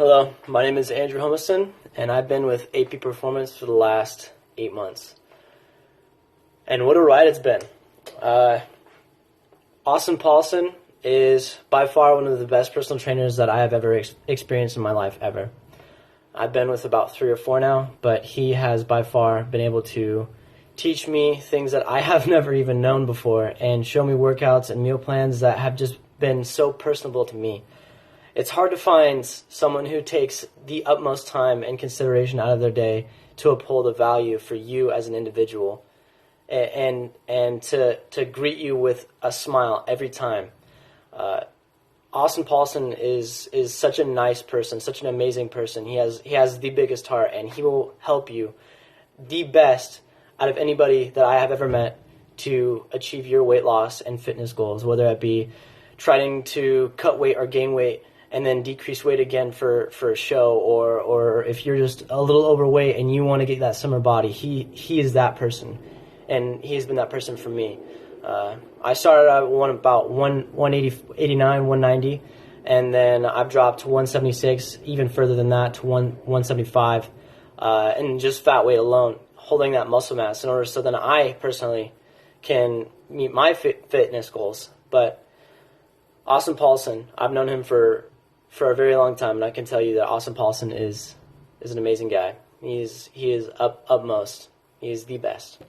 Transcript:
Hello, my name is Andrew Humison, and I've been with AP Performance for the last 8 months. And what a ride it's been. Austin Paulson is by far one of the best personal trainers that I have ever experienced in my life ever. I've been with about 3 or 4 now, but he has by far been able to teach me things that I have never even known before and show me workouts and meal plans that have just been so personable to me. It's hard to find someone who takes the utmost time and consideration out of their day to uphold a value for you as an individual and to greet you with a smile every time. Austin Paulson is such a nice person, such an amazing person. He has the biggest heart, and he will help you the best out of anybody that I have ever met to achieve your weight loss and fitness goals, whether it be trying to cut weight or gain weight and then decrease weight again for a show, or if you're just a little overweight and you want to get that summer body, he is that person, and he has been that person for me. I started at about 189, 190, and then I've dropped to 176, even further than that, to 175, and just fat weight alone, holding that muscle mass in order so then I personally can meet my fitness goals. But Austin Paulson, I've known him for a very long time, and I can tell you that Austin Paulson is an amazing guy. He is utmost. He is the best.